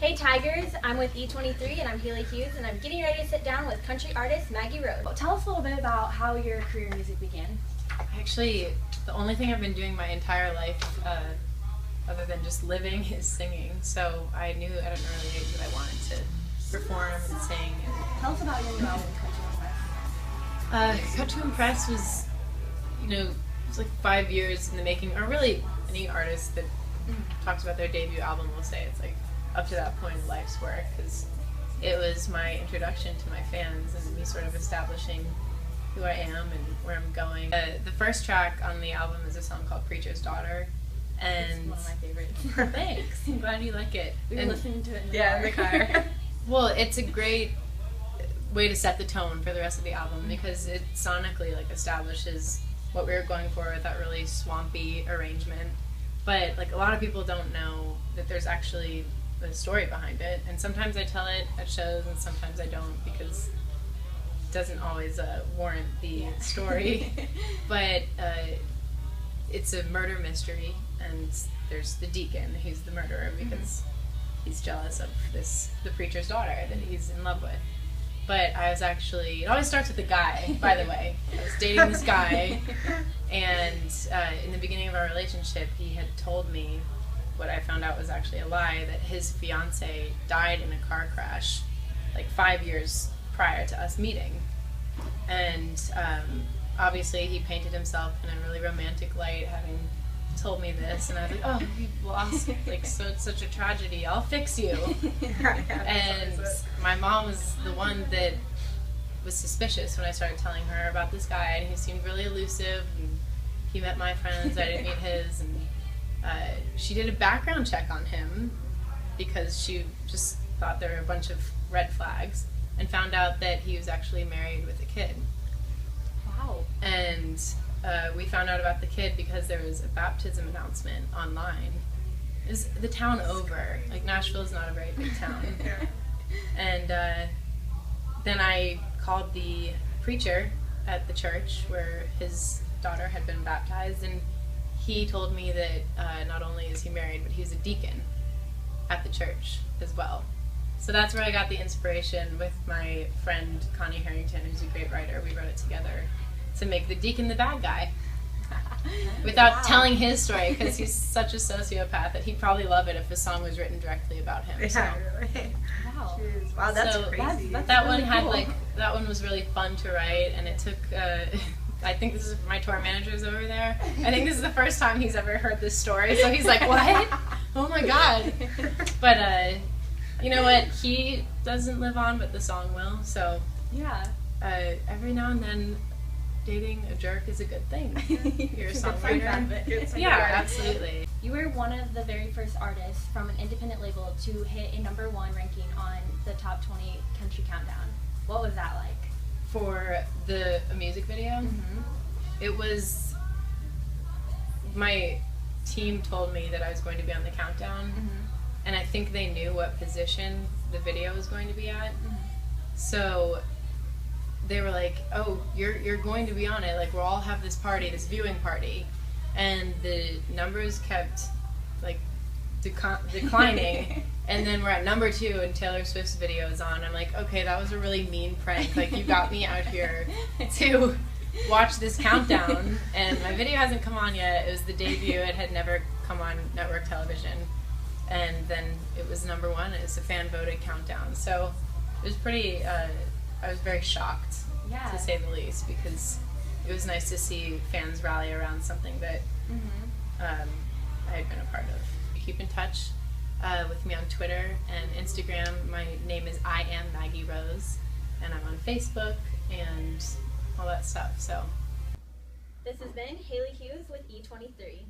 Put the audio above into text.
Hey Tigers, I'm with E23 and I'm Haley Hughes and I'm getting ready to sit down with country artist Maggie Rose. Tell us a little bit about how your career in music began. Actually, the only thing I've been doing my entire life, other than just living, is singing. So I knew at an early age that I wanted to perform and sing. Tell us about your new album, Cut to Impress. Cut to Impress was, it was like 5 years in the making, or really any artist that talks about their debut album will say it's like up to that point of life's work, because it was my introduction to my fans and me sort of establishing who I am and where I'm going. The first track on the album is a song called Preacher's Daughter, and It's one of my favorites. Thanks, I'm glad you like it. We were listening to it in the yeah, car. in the car. Well, it's a great way to set the tone for the rest of the album because it sonically establishes what we were going for with that really swampy arrangement. But a lot of people don't know that there's actually a story behind it, and sometimes I tell it at shows and sometimes I don't because it doesn't always warrant the story. But it's a murder mystery, and there's the deacon who's the murderer because he's jealous of the preacher's daughter that he's in love with. But it always starts with a guy, by the way. I was dating this guy, and in the beginning of our relationship, he had told me what I found out was actually a lie, that his fiance died in a car crash 5 years prior to us meeting. And obviously he painted himself in a really romantic light, having told me this, and I was like, oh, you've lost, so it's such a tragedy, I'll fix you. And my mom was the one that was suspicious when I started telling her about this guy, and he seemed really elusive, and he met my friends, I didn't meet his, and she did a background check on him because she just thought there were a bunch of red flags, and found out that he was actually married with a kid. Wow. And we found out about the kid because there was a baptism announcement online. It was the town over. Nashville is not a very big town. And then I called the preacher at the church where his daughter had been baptized, and he told me that not only is he married, but he's a deacon at the church as well. So that's where I got the inspiration with my friend Connie Harrington, who's a great writer. We wrote it together to make the deacon the bad guy without telling his story, because he's such a sociopath that he'd probably love it if a song was written directly about him. Yeah, really. Wow. Jeez. Wow, that's crazy. That's that really one had cool. that one was really fun to write, and it took I think this is my tour manager's over there. I think this is the first time he's ever heard this story, so he's like, what? Oh my god. But you know what, he doesn't live on, but the song will, so Yeah. every now and then dating a jerk is a good thing. You're a Good friend out of songwriter. it. Yeah, absolutely. You were one of the very first artists from an independent label to hit a #1 ranking on the top 20 country countdown. What was that like? For the music video, it was, my team told me that I was going to be on the countdown, and I think they knew what position the video was going to be at. So they were like, oh, you're going to be on it, we'll all have this party, this viewing party. And the numbers kept declining. And then we're at #2 and Taylor Swift's video is on. I'm like, okay, that was a really mean prank. You got me out here to watch this countdown, and my video hasn't come on yet. It was the debut. It had never come on network television. And then it was #1. It was a fan-voted countdown. So it was pretty, I was very shocked, to say the least, because it was nice to see fans rally around something that I had been a part of. Keep in touch with me on Twitter and Instagram. My name is I Am Maggie Rose, and I'm on Facebook and all that stuff. So This has been Haley Hughes with E23.